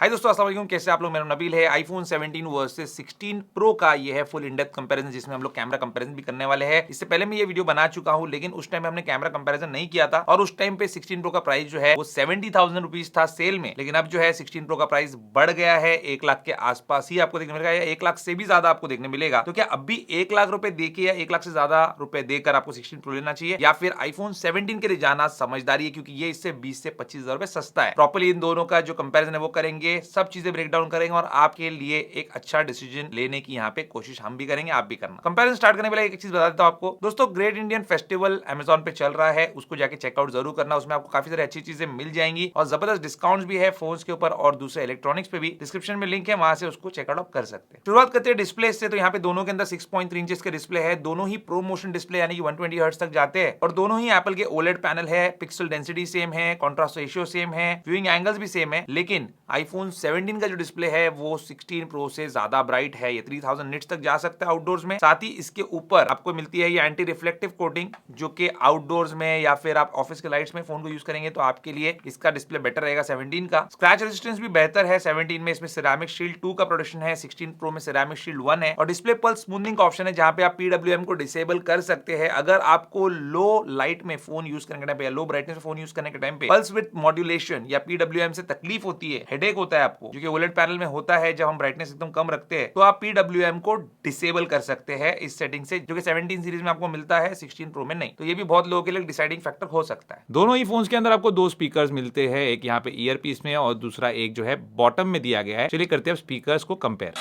हाय दोस्तों, अस्सलाम वालेकुम। कैसे आप लोग? मेरा नबील है। आईफोन 17 वर्सेस 16 प्रो का ये है फुल इन डेप्थ कंपैरिजन, जिसमें हम लोग कैमरा कंपैरिजन भी करने वाले हैं। इससे पहले मैं ये वीडियो बना चुका हूं, लेकिन उस टाइम में हमने कैमरा कंपैरिजन नहीं किया था और उस टाइम पे 16 प्रो का प्राइस जो है वो 70,000 रुपीज था सेल में। लेकिन अब जो है 16 प्रो का प्राइस बढ़ गया है, 1 लाख के आसपास ही आपको देखने मिलेगा, या 1 लाख से भी ज्यादा आपको देखने मिलेगा। तो क्या अब भी 1 लाख रुपए देके या 1 लाख से ज्यादा रुपए देकर आपको 16 प्रो लेना चाहिए, या फिर आईफोन 17 के लिए जाना समझदारी है, क्योंकि ये इससे 20 से 25,000 रुपए सस्ता है। प्रॉपर्ली इन दोनों का जो कंपैरिजन है वो करेंगे, सब चीजें ब्रेक डाउन करेंगे और आपके लिए एक अच्छा डिसीजन लेने की यहाँ पे कोशिश हम भी करेंगे, आप भी करना। कंपैरिजन स्टार्ट करने पहले एक चीज बता देता हूं आपको दोस्तों, ग्रेट इंडियन फेस्टिवल अमेजॉन पे चल रहा है, उसको जाके चेकआउट जरूर करना। उसमें आपको काफी सारी अच्छी चीजें मिल जाएंगी और जबरदस्त डिस्काउंट्स भी है फोन्स के ऊपर और दूसरे इलेक्ट्रॉनिक्स पे भी। डिस्क्रिप्शन में लिंक है, वहां से उसको चेकआउट कर सकते हैं। शुरुआत करते हैं डिस्प्ले से। तो यहाँ पे दोनों के अंदर 6.3 इंचेस के डिस्प्ले है, दोनों ही प्रो मोशन डिस्प्ले यानी कि 120 हर्ट्ज तक जाते हैं और दोनों ही एप्पल के ओलेड पैनल है। पिक्सल डेंसिटी सेम है, कॉन्ट्रास्ट रेशियो सेम है, व्यूइंग एंगल्स भी सेम है। लेकिन आईफोन 17 का जो डिस्प्ले है वो 16 प्रो से ज्यादा ब्राइट है। ये 3000 निट्स तक जा सकता है आउटडोर्स में। साथ ही इसके ऊपर आपको मिलती है ये एंटी रिफ्लेक्टिव कोटिंग, जो कि आउटडोर्स में या फिर आप ऑफिस के लाइट्स में फोन को यूज करेंगे तो आपके लिए इसका डिस्प्ले बेटर रहेगा 17 का। स्क्रैच रेजिस्टेंस भी बेहतर है 17 में। इसमें सिरेमिक शील्ड 2 का प्रोटेक्शन है, 16 प्रो में सिरेमिक शील्ड 1 है। और डिस्प्ले पल्स स्मूथनिंग का ऑप्शन है, जहां पे आप PWM को डिसेबल कर सकते हैं। अगर आपको लो लाइट में फोन यूज करने के टाइम पे या लो ब्राइटनेस में फोन यूज करने के टाइम पे पल्स विद मॉड्यूलेशन या PWM से तकलीफ होती है, हेडेक होता है आपको, जो कि OLED पैनल में होता है जब हम ब्राइटनेस एकदम कम रखते हैं, तो आप PWM को डिसेबल कर सकते हैं इस सेटिंग से, जो कि 17 सीरीज में आपको मिलता है, 16 प्रो में नहीं। तो ये भी बहुत लोगों के लिए डिसाइडिंग फैक्टर हो सकता है। दोनों ही फोन्स के अंदर आपको दो स्पीकर्स मिलते हैं, एक यहाँ पे ईयर पीस में और दूसरा एक जो है बॉटम में दिया गया है। चलिए करते हैं स्पीकर्स को कंपेयर।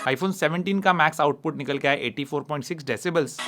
आईफोन 17 का मैक्स आउटपुट निकल के आया 84.6 डेसिबल्स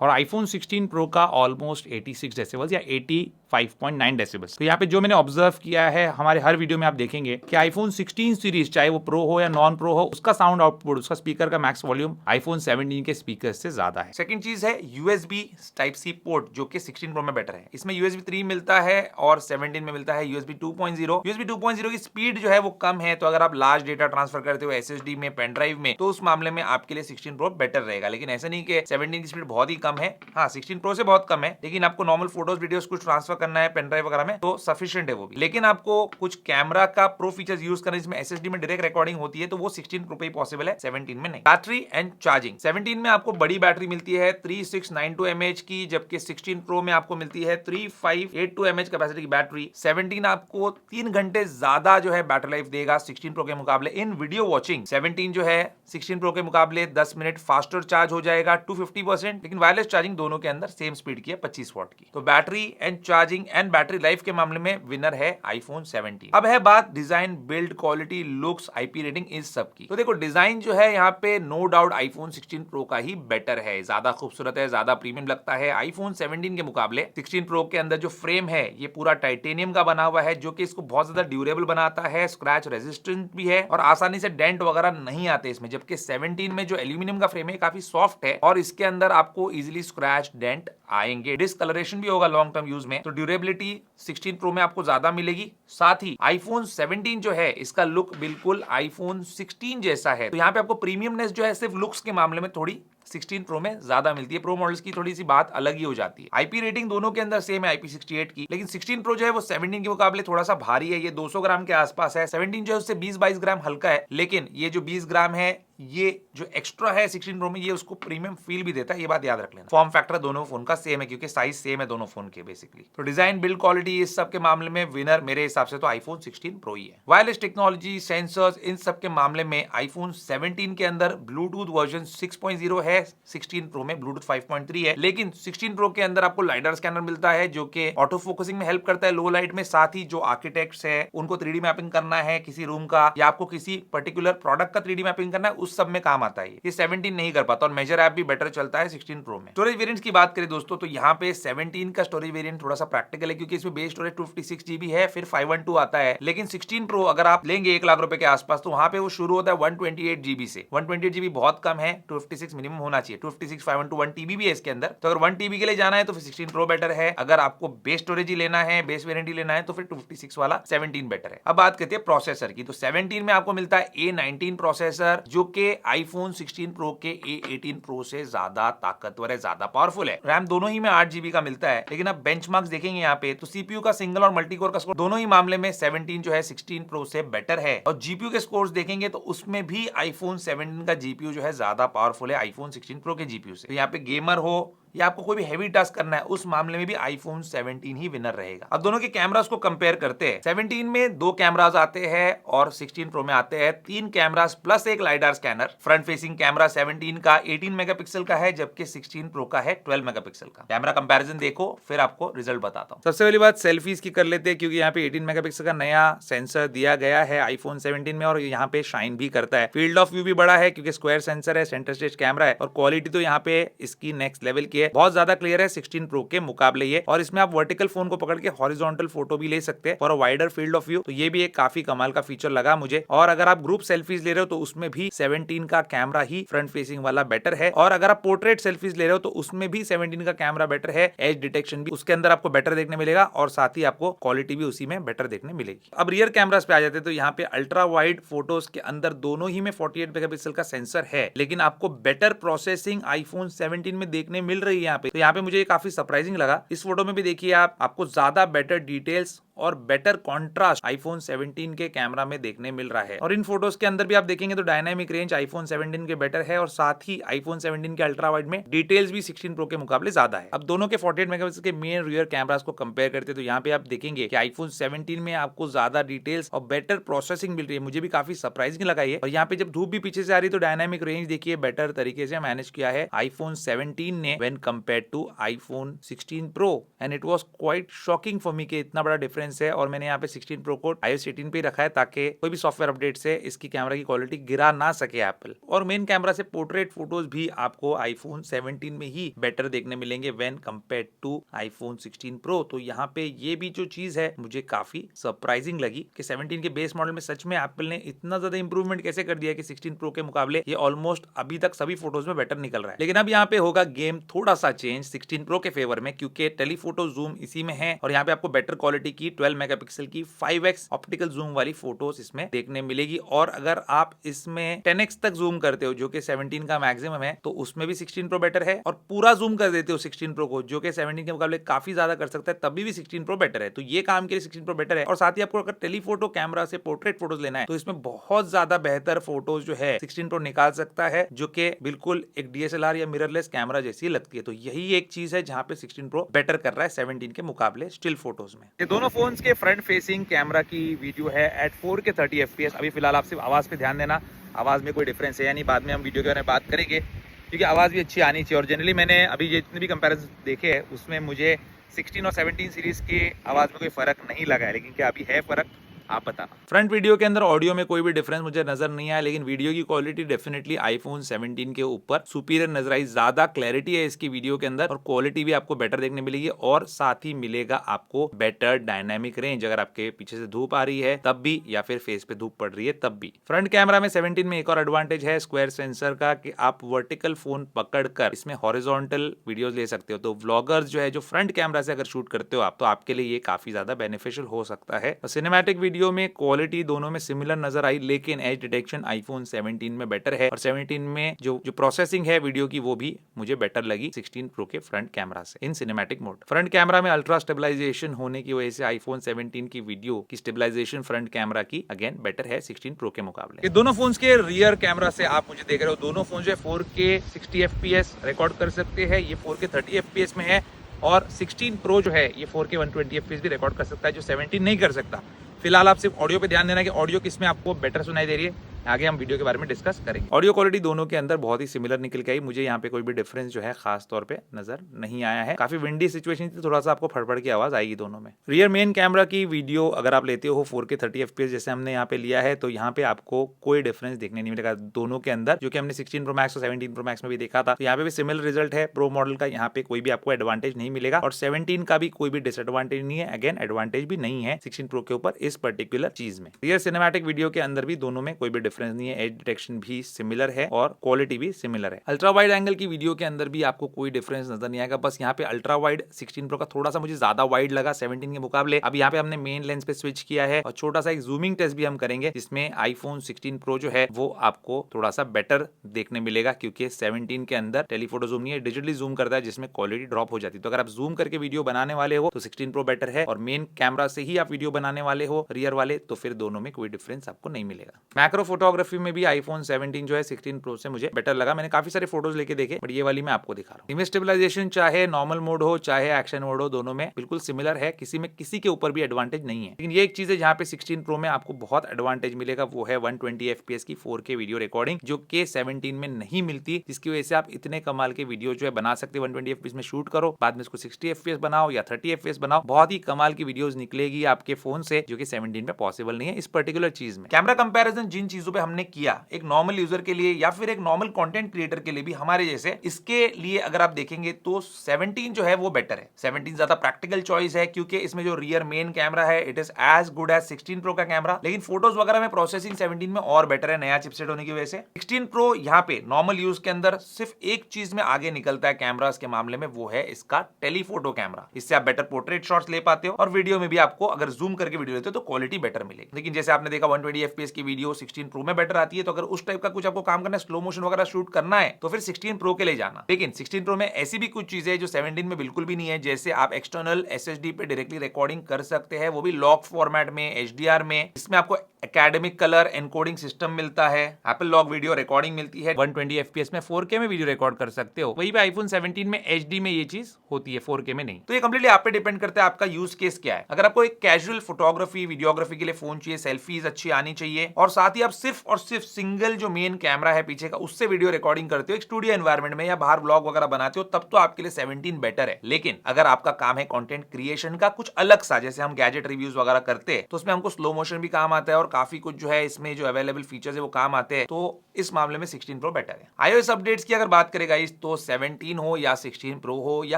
और आईफोन 16 प्रो का ऑलमोस्ट 86 डेसिबल्स या 85.9 डेसिबल्स। तो यहाँ पे जो मैंने ऑब्जर्व किया है, हमारे हर वीडियो में आप देखेंगे कि आईफोन 16 सीरीज चाहे वो प्रो हो या नॉन प्रो हो, उसका साउंड आउटपुट, उसका स्पीकर का मैक्स वॉल्यूम आईफोन 17 के स्पीकर से ज्यादा है। सेकंड चीज है USB Type-C पोर्ट, जो कि 16 प्रो में बेटर है। इसमें USB 3 मिलता है और 17 में मिलता है USB 2.0। USB 2.0 की स्पीड जो है वो कम है, तो अगर आप लार्ज डेटा ट्रांसफर करते हो SSD में, पेन ड्राइव में, तो उस मामले में आपके लिए 16 प्रो बेटर रहेगा। लेकिन ऐसा नहीं कि 17 की स्पीड बहुत ही कम है, हाँ 16 प्रो से बहुत कम है, लेकिन आपको नॉर्मल फोटोज वीडियोस कुछ ट्रांसफर करना है पेन ड्राइव वगैरह में तो सफिशिएंट है वो भी। लेकिन आपको कुछ कैमरा का प्रो फीचर्स यूज करना है जिसमें SSD में डायरेक्ट रिकॉर्डिंग होती है, तो वो 16 प्रो पे ही पॉसिबल है, 17 में नहीं। बैटरी एंड चार्जिंग, 17 में आपको बड़ी बैटरी मिलती है 3692 mAh की, जबकि 16 प्रो में आपको मिलती है 3582 mAh कैपेसिटी की बैटरी। 17 आपको 3 घंटे ज्यादा जो है बैटरी लाइफ देगा 16 प्रो के मुकाबले इन वीडियो वॉचिंग। 17 जो है 16 प्रो के मुकाबले 10 मिनट फास्टर चार्ज हो जाएगा टू 50%, लेकिन वायरलेस चार्जिंग दोनों के अंदर सेम स्पीड की है 25 वॉट की। तो battery and charging and battery life के मामले में विनर है आईफोन 17। अब है बात design, build quality, looks, IP rating, इस सब की। तो देखो डिजाइन जो है यहाँ पे नो डाउट आईफोन 16 प्रो का ही बेटर है, ज्यादा खूबसूरत है, ज्यादा प्रीमियम लगता है आईफोन 17 के मुकाबले। 16 प्रो के अंदर जो फ्रेम है ये पूरा टाइटेनियम का बना हुआ है, जो कि इसको बहुत ज्यादा ड्यूरेबल बनाता है, स्क्रैच रेजिस्टेंट भी है और आसानी से डेंट वगैरह नहीं आते इसमें। जबकि 17 में जो एल्यूमिनियम का फ्रेम है काफी सॉफ्ट है और इसके अंदर आपको इजिली स्क्रैच डेंट आएंगे। डिस्कलरेशन भी होगा लॉन्ग टर्म यूज में, तो ड्यूरेबिलिटी 16 प्रो में आपको ज्यादा मिलेगी। साथ ही आईफोन 17 जो है इसका लुक बिल्कुल आईफोन 16 जैसा है, तो यहाँ पे आपको प्रीमियमनेस जो है सिर्फ लुक्स के मामले में थोड़ी 16 प्रो में ज्यादा मिलती है। प्रो मॉडल्स की थोड़ी सी बात अलग ही हो जाती है। IP रेटिंग दोनों के अंदर सेम है IP68 की, लेकिन 16 प्रो जो है वो 17 के मुकाबले थोड़ा सा भारी है, ये 200 ग्राम के आसपास है। 17 जो है उससे 20-22 ग्राम हल्का है, लेकिन ये जो 20 ग्राम है ये जो एक्स्ट्रा है 16 प्रो में, ये उसको प्रीमियम फील भी देता है, ये बात याद रख लेना। फॉर्म फैक्टर दोनों फोन का सेम है क्योंकि साइज सेम है दोनों फोन के बेसिकली। तो डिजाइन, बिल्ड क्वालिटी, इस सब के मामले में विनर मेरे हिसाब से तो आईफोन 16 प्रो ही है। वायरलेस टेक्नोलॉजी, सेंसर्स, इन सब के मामले में आईफोन 17 के अंदर ब्लूटूथ वर्जन 6.0 है, 16 प्रो में ब्लूटूथ 5.3 है। लेकिन 16 प्रो के अंदर आपको लाइडर स्कैनर मिलता है जो कि ऑटो फोकसिंग में हेल्प करता है लो लाइट में। साथ ही जो आर्किटेक्ट्स है उनको 3D मैपिंग करना है किसी रूम का, या आपको किसी पर्टिकुलर प्रोडक्ट का 3D मैपिंग करना है, उस सब में काम आता है। ये 17 नहीं कर पाता और मेजर ऐप भी बेटर चलता है 16 प्रो में। स्टोरेज वेरिएंट्स की बात करें दोस्तों, तो यहाँ पे 17 का स्टोरेज वेरिएंट थोड़ा सा प्रैक्टिकल है क्योंकि इसमें बेस स्टोरेज 256 GB है, फिर 512 आता है। लेकिन 16 प्रो अगर आप लेंगे 1 लाख रुपए के आसपास, तो वहां पे वो शुरू होता है 128 GB से। 128 GB बहुत कम है, 256 मिनिमम होना चाहिए। 256, 512, 1 TB भी है इसके अंदर। तो अगर 1 TB के लिए जाना है तो फिर 16 प्रो बेटर है। अगर आपको बेस स्टोरेज ही लेना है, बेस वेरिएंट ही लेना है, तो फिर 256 वाला 17 बेटर है। अब बात करते हैं प्रोसेसर की, तो 17 में आपको मिलता है A19 प्रोसेसर, जो के आईफोन 16 प्रो के A18 प्रो से ज्यादा ताकतवर है, ज्यादा पावरफुल है। रैम दोनों ही में 8 GB का मिलता है, लेकिन अब बेंचमार्क्स देखेंगे यहाँ पे तो सीपीयू का सिंगल और मल्टी कोर का स्कोर दोनों ही मामले में 17 जो है 16 प्रो से बेटर है। और जीपीयू के स्कोर्स देखेंगे तो उसमें भी आईफोन 17 का जीपीयू जो है ज्यादा पावरफुल है आईफोन 16 प्रो के जीपीयू से। तो यहाँ पे गेमर हो या आपको कोई भी हेवी टास्क करना है, उस मामले में भी आईफोन 17 ही विनर रहेगा। अब दोनों के कैमरास को कंपेयर करते हैं। 17 में 2 कैमरास आते हैं और 16 प्रो में आते हैं 3 कैमरास प्लस एक lidar scanner. Front facing camera 17 का 18 मेगापिक्सल का है, जबकि 16 प्रो का है 12 मेगापिक्सल का। कैमरा कंपैरिजन देखो, फिर आपको रिजल्ट बताता हूं। सबसे पहली बात सेल्फीज की कर लेते हैं, क्योंकि यहाँ पे 18 मेगापिक्सल का नया सेंसर दिया गया है आईफोन 17 में और यहाँ पे शाइन भी करता है। फील्ड ऑफ व्यू भी बड़ा है क्योंकि स्क्वायर सेंसर है, सेंटर स्टेज कैमरा है और क्वालिटी तो यहाँ पे इसकी नेक्स्ट लेवल की है, बहुत ज्यादा क्लियर है 16 प्रो के मुकाबले ये। और इसमें आप वर्टिकल फोन को पकड़ के हॉरिजॉन्टल फोटो भी ले सकते हैं for a wider field of view, तो ये भी एक काफी कमाल का फीचर लगा मुझे। और अगर आप ग्रुप सेल्फीज ले रहे हो तो उसमें भी 17 का कैमरा ही फ्रंट फेसिंग वाला बेटर है। और अगर आप पोर्ट्रेट सेल्फीज ले रहे हो तो उसमें भी 17 का कैमरा बेटर है, एज डिटेक्शन भी उसके अंदर आपको बेटर देखने मिलेगा और साथ ही आपको क्वालिटी भी उसी में बेटर देखने मिलेगी। अब रियर कैमरास पे आ जाते हैं तो यहाँ पे अल्ट्रा वाइड फोटोज के अंदर दोनों ही में 48 मेगापिक्सल का सेंसर है, लेकिन आपको बेटर प्रोसेसिंग आईफोन 17 में देखने मिल रही है यहाँ पे। तो यहाँ पे मुझे काफी सरप्राइजिंग लगा। इस फोटो में भी देखिए आपको ज्यादा बेटर डिटेल्स और बेटर कॉन्ट्रास्ट आईफोन 17 के कैमरा में देखने मिल रहा है। और इन फोटोज के अंदर भी आप देखेंगे तो डायनामिक रेंज आईफोन 17 के बेटर है और साथ ही आईफोन 17 के अल्ट्रा वाइड में डिटेल्स भी 16 प्रो के मुकाबले ज्यादा है। अब दोनों के 48 मेगापिक्सल के मेन रियर कैमरास को कंपेयर करते तो यहाँ पे आप देखेंगे कि आईफोन 17 में आपको ज्यादा डिटेल्स और बेटर प्रोसेसिंग मिल रही है। मुझे भी काफी सरप्राइजिंग लगा ये। और यहाँ पे जब धूप भी पीछे से आ रही तो डायनामिक रेंज देखिए बेटर तरीके से मैनेज किया है आईफोन 17 ने when compared to iPhone 16 pro and it was quite shocking for me कि इतना बड़ा डिफरेंस है। और मैंने यहाँ पे 16 प्रो को iOS 18 पे रखा है ताकि कोई भी सॉफ्टवेयर अपडेट से इसकी कैमरा की क्वालिटी गिरा ना सके एप्पल। और मेन कैमरा से पोर्ट्रेट फोटोज भी आपको आईफोन 17 में ही बेटर देखने मिलेंगे when compared to iPhone 16 pro. तो यहाँ पे ये भी जो चीज है मुझे काफी सरप्राइजिंग लगी कि 17 के बेस मॉडल में सच में एप्पल ने इतना ज्यादा इंप्रूवमेंट कैसे कर दिया कि 16 प्रो के मुकाबले ये ऑलमोस्ट अभी तक सभी फोटोज में बेटर निकल रहा है। लेकिन अब यहाँ पे होगा गेम थोड़ा सा चेंज 16 प्रो के फेवर में, क्योंकि टेलीफोटो जूम इसी में है और यहाँ पे आपको बेटर क्वालिटी की 12 मेगापिक्सल की 5x ऑप्टिकल जूम वाली फोटोज इसमें देखने मिलेगी। और अगर आप इसमें 10x तक जूम करते हो जो कि 17 का मैक्सिमम है तो उसमें भी 16 प्रो बेटर है। और पूरा जूम कर देते हो 16 प्रो को जो कि 17 के मुकाबले काफी ज्यादा कर सकता है, तभी भी 16 प्रो बेटर है। तो ये काम के लिए 16 प्रो बेटर है। और साथ ही आपको अगर टेलीफोटो कैमरा से पोर्ट्रेट फोटोज लेना है तो इसमें बहुत ज्यादा बेहतर फोटोज जो है 16 प्रो निकाल सकता है, जो कि बिल्कुल एक DSLR या मिररलेस कैमरा जैसी लगती है। तो यही एक चीज है जहां पे 16 प्रो बेटर कर रहा है 17 के मुकाबले स्टिल फोटोज में। ये दोनों फोन्स के फ्रंट फेसिंग कैमरा की वीडियो है एट 4K 30 FPS। अभी फिलहाल आप सिर्फ आवाज पे ध्यान देना, आवाज में कोई डिफरेंस है यानी बाद में हम वीडियो के बारे में बात करेंगे, क्योंकि आवाज भी अच्छी आनी चाहिए। और जनरली मैंने अभी जितने भी कंपैरिजन देखे हैं उसमें मुझे 16 और 17 सीरीज की आवाज में कोई फर्क नहीं लगा है, लेकिन क्या अभी है फर्क आप बताना। फ्रंट वीडियो के अंदर ऑडियो में कोई भी डिफरेंस मुझे नजर नहीं आया, लेकिन वीडियो की क्वालिटी डेफिनेटली आईफोन 17 के ऊपर सुपीरियर नजर आई। ज्यादा क्लैरिटी है इसकी वीडियो के अंदर और क्वालिटी भी आपको बेटर देखने मिलेगी और साथ ही मिलेगा आपको बेटर डायनामिक रेंज अगर आपके पीछे से धूप आ रही है तब भी या फिर फेस पे धूप पड़ रही है तब भी। फ्रंट कैमरा में 17 में एक और एडवांटेज है स्क्वायर सेंसर का कि आप वर्टिकल फोन पकड़कर इसमें हॉरिजॉन्टल वीडियोस ले सकते हो। तो व्लॉगर्स जो है जो फ्रंट कैमरा से अगर शूट करते हो आप तो आपके लिए ये काफी ज्यादा बेनिफिशियल हो सकता है। सिनेमैटिक वीडियो में क्वालिटी दोनों में सिमिलर नजर आई, लेकिन एज डिटेक्शन आईफोन 17 में बेटर है और 17 में जो प्रोसेसिंग है वीडियो की वो भी मुझे बेटर लगी 16 प्रो के फ्रंट कैमरा से इन सिनेमैटिक मोड। फ्रंट कैमरा में अल्ट्रा स्टेबलाइजेशन होने की वजह से आईफोन 17 की वीडियो की स्टेबलाइजेशन फ्रंट कैमरा की अगेन बेटर है 16 प्रो के मुकाबले। ये दोनों फोन्स के रियर कैमरा से आप मुझे देख रहे हो, दोनों फोन जो है 4K 60 FPS रिकॉर्ड कर सकते हैं। ये 4K 30 FPS में है और 16 प्रो जो है ये 4K 120 FPS भी रिकॉर्ड कर सकता है, जो 17 नहीं कर सकता। फिलहाल आप सिर्फ ऑडियो पे ध्यान देना कि ऑडियो किसमें आपको बेटर सुनाई दे रही है, आगे हम वीडियो के बारे में डिस्कस करेंगे। ऑडियो क्वालिटी दोनों के अंदर बहुत ही सिमिलर निकल के आई, मुझे यहाँ पे कोई भी डिफरेंस जो है खास तौर पे नजर नहीं आया है। काफी विंडी सिचुएशन थी, थोड़ा सा आपको फड़फड़ की आवाज आएगी दोनों में। रियर मेन कैमरा की वीडियो अगर आप लेते हो 4K 30 FPS जैसे हमने यहाँ पे लिया है तो यहाँ पे आपको कोई डिफरेंस देखने नहीं मिलेगा दोनों के अंदर, जो कि हमने 16 प्रो मैक्स और 17 प्रो मैक्स में भी देखा था। तो यहाँ पे भी सिमिलर रिजल्ट है। प्रो मॉडल का यहाँ पे कोई भी आपको एडवांटेज नहीं मिलेगा और 17 का भी कोई भी डिसएडवांटेज नहीं है, अगेन एडवांटेज भी नहीं है 16 प्रो के ऊपर इस पर्टिकुलर चीज में। रियर सिनेमैटिक वीडियो के अंदर भी दोनों में कोई भी डिफरेंस नहीं है, एज डिटेक्शन भी सिमिलर है और क्वालिटी भी सिमिलर है। अल्ट्रा वाइड एंगल की वीडियो के अंदर भी आपको कोई डिफरेंस नजर नहीं आएगा, बस यहाँ पे अल्ट्रा वाइड 16 प्रो का थोड़ा सा मुझे ज्यादा वाइड लगा 17 के मुकाबले। अब यहाँ पे हमने मेन लेंस पे स्विच किया है और छोटा सा एक जूमिंग टेस्ट भी हम करेंगे, जिसमें आईफोन 16 प्रो जो है वो आपको थोड़ा सा बेटर देखने मिलेगा, क्योंकि 17 के अंदर टेलीफोटो जूम नहीं है, डिजिटली जूम करता है, जिसमें क्वालिटी ड्रॉप हो जाती है। तो अगर आप जूम करके वीडियो बनाने वाले हो तो 16 प्रो बेटर है, और मेन कैमरा से ही आप वीडियो बनाने वाले हो रियर वाले, तो फिर दोनों में कोई डिफरेंस आपको नहीं मिलेगा। मैक्रो फोटोग्राफी में भी आईफोन 17 जो है 16 प्रो से मुझे बेटर लगा। मैंने काफी सारे फोटोज लेके देखे, बट ये वाली मैं आपको दिखा रहा हूँ। इमेज स्टेबलाइजेशन चाहे नॉर्मल मोड हो चाहे एक्शन मोड हो, दोनों में बिल्कुल सिमिलर है, किसी में किसी के ऊपर भी एडवांटेज नहीं है। लेकिन ये एक चीज है जहाँ पे 16 प्रो में आपको बहुत एडवांटेज मिलेगा, वो है 120 FPS की 4K वीडियो रिकॉर्डिंग, जो कि 17 में नहीं मिलती, जिसकी वजह से आप इतने कमाल के वीडियो जो है बना सकते हैं। 120 FPS में शूट करो, बाद में इसको 60 FPS बनाओ या 30 FPS बनाओ, बहुत ही कमाल की वीडियोस निकलेगी आपके फोन से, जो कि 17 में पॉसिबल नहीं है इस पर्टिकुलर चीज में। कैमरा कंपैरिजन जिन चीजों पे हमने किया, एक नॉर्मल यूजर के लिए या फिर एक नॉर्मल कंटेंट क्रिएटर के लिए भी हमारे जैसे, इसके लिए अगर आप देखेंगे तो 17 जो है वो बेटर है। 17 ज्यादा प्रैक्टिकल चॉइस है, क्योंकि इसमें जो रियर मेन कैमरा है it is as good as 16 pro का कैमरा, लेकिन फोटोज वगैरह में प्रोसेसिंग 17 में और बेटर है, नया चिपसेट होने की वजह से। 16 प्रो यहाँ पे नॉर्मल यूज के अंदर सिर्फ एक चीज में आगे निकलता है कैमरास के मामले में, वो है इसका टेलीफोटो कैमरा। इससे आप बेटर पोर्ट्रेट शॉट्स ले पाते हो, और वीडियो में भी आपको अगर जूम करके वीडियो लेते हो तो क्वालिटी बेटर मिलेगी। लेकिन जैसे आपने देखा 120 FPS की वीडियो 16 प्रो में बेटर आती है, तो अगर उस टाइप का कुछ आपको काम करना है, स्लो मोशन वगैरह शूट करना है, तो फिर 16 प्रो के लिए जाना। लेकिन 16 प्रो में ऐसी भी कुछ चीजें जो 17 में बिल्कुल भी नहीं है, जैसे आप एक्सटर्नल SSD पे डायरेक्टली रिकॉर्डिंग कर सकते हैं, वो भी लॉक फॉर्मेट में, HDR में। इसमें आपको एकेडमिक कलर एनकोडिंग सिस्टम मिलता है, एप्पल लॉक वीडियो रिकॉर्डिंग मिलती है, 120 FPS में 4K में वीडियो रिकॉर्ड कर सकते हो। वहीं पे आईफोन 17 में HD में ये चीज होती है, 4K में नहीं। तो ये कंप्लीटली आप पे डिपेंड करता है आपका यूज केस क्या है। अगर आपको एक कैजुअल फोटोग्राफी वीडियोग्राफी के लिए फोन चाहिए, सेल्फीज अच्छी आनी चाहिए, और साथ ही आप सिर्फ और सिर्फ सिंगल जो मेन कैमरा है पीछे का उससे वीडियो रिकॉर्डिंग करते हो एक स्टूडियो एनवायरनमेंट में या बाहर ब्लॉग वगैरह बनाते हो, तब तो आपके लिए 17 बेटर है। लेकिन अगर आपका काम है कंटेंट क्रिएशन का कुछ अलग सा, जैसे हम गैजेट रिव्यूज वगैरह करते हैं, तो उसमें हमको स्लो मोशन भी काम आता है और काफी कुछ जो है इसमें जो अवेलेबल फीचर्स है वो काम आते हैं, तो इस मामले में 16 प्रो बेटर है। iOS अपडेट्स की अगर बात करें गाइस, तो 17 हो या 16 प्रो हो या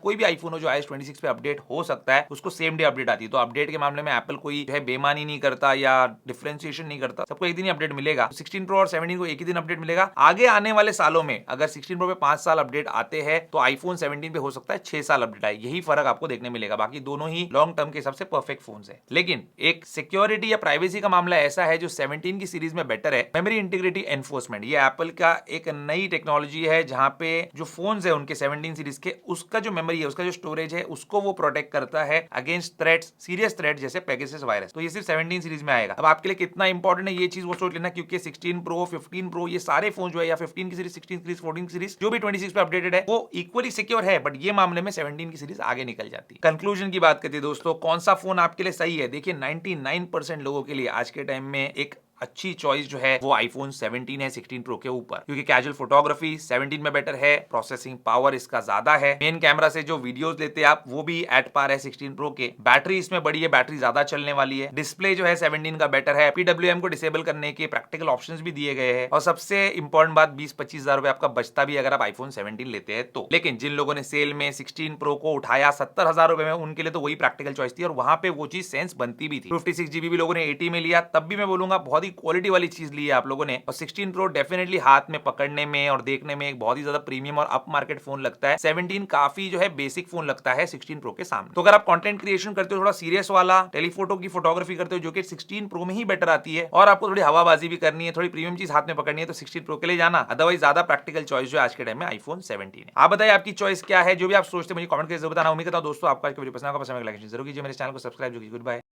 कोई भी आईफोन हो जो iOS 26 पे अपडेट हो सकता है, उसको सेम डे अपडेट आती है। तो अपडेट के मामले में एप्पल कोई जो है बेईमानी नहीं करता या डिफरेंशिएशन नहीं करता, सबको एक दिन ही अपडेट मिलेगा। 16 प्रो और 17 को एक ही दिन अपडेट मिलेगा। आगे आने वाले सालों में अगर 16 प्रो पे 5 साल अपडेट आते हैं, तो आईफोन 17 पे हो सकता है 6 साल अपडेट आए। यही फर्क आपको देखने मिलेगा, बाकी दोनों ही लॉन्ग टर्म के हिसाब से परफेक्ट फोन है। लेकिन एक सिक्योरिटी या प्राइवेसी का मामला ऐसा है जो 17 की सीरीज में बेटर है, मेमोरी इंटीग्रिटी एनफोर्समेंट। ये एप्पल का एक नई टेक्नोलॉजी है, जहां पे जो फोन्स है उनके 17 सीरीज के, उसका जो मेमोरी है, उसका जो स्टोरेज है, उसको वो प्रोटेक्ट करता है अगेंस्ट थ्रेट्स, सीरियस थ्रेट जैसे पेगासस वायरस। तो ये सिर्फ 17 सीरीज में आएगा। अब आपके लिए कितना इंपॉर्टेंट है ये चीज वो सोच लेना, क्योंकि 16 प्रो 15 प्रो ये सारे फोन जो है, या 15 की सीरीज, 16 सीरीज, 14 की सीरीज जो भी 26 पे अपडेटेड है, वो इक्वली सिक्योर है, बट ये मामले में 17 की सीरीज आगे निकल जाती है। कंक्लूजन की बात करते हैं दोस्तों, कौन सा फोन आपके लिए सही है? देखिए 99% लोगों के लिए आज के टाइम में एक अच्छी चॉइस जो है वो आईफोन 17 है 16 प्रो के ऊपर, क्योंकि कैजुअल फोटोग्राफी 17 में बेटर है, प्रोसेसिंग पावर इसका ज्यादा है, मेन कैमरा से जो वीडियोस लेते हैं आप वो भी एट पार है 16 प्रो के, बैटरी इसमें बड़ी है, बैटरी ज्यादा चलने वाली है, डिस्प्ले जो है 17 का बेटर है, PWM को डिसेबल करने के प्रैक्टिकल ऑप्शंस भी दिए गए हैं, और सबसे इंपॉर्टेंट बात 20-25 हजार रुपए आपका बचता भी अगर आप आईफोन 17 लेते हैं तो। लेकिन जिन लोगों ने सेल में 16 प्रो को उठाया 70,000 रुपए में, उनके लिए तो वही प्रैक्टिकल चॉइस थी और वहां पे वो चीज सेंस बनती भी थी। 56 GB भी लोगों ने 80 में लिया, तब भी मैं बोलूंगा बहुत ही क्वालिटी वाली चीज ली है आप लोगों ने। और 16 प्रो डेफिनेटली हाथ में पकड़ने में और देखने में एक बहुत ही ज्यादा प्रीमियम और अप मार्केट फोन लगता है। 17 काफी जो है बेसिक फोन लगता है 16 प्रो के सामने। तो अगर आप कंटेंट क्रिएशन करते हो, थोड़ा सीरियस वाला टेलीफोटो की फोटोग्राफी करते हो, जो कि 16 प्रो में ही बेटर आती है, और आपको थोड़ी हवाबाजी भी करनी है, थोड़ी प्रीमियम चीज हाथ में पकड़नी है, तो 16 प्रो के लिए जाना। अदरवाइज ज्यादा प्रैक्टिकल चॉइस जो आज के टाइम में आईफोन 17 है। आप बताइए आपकी चॉइस क्या है, जो भी आप सोचते हैं मुझे कमेंट करके जरूर बताना। उम्मीद करता हूं दोस्तों आपको आज की वीडियो पसंद आएगा, पसंद आएगा लाइक जरूर कीजिए, मेरे चैनल को सब्सक्राइब जरूर कीजिए। Good bye.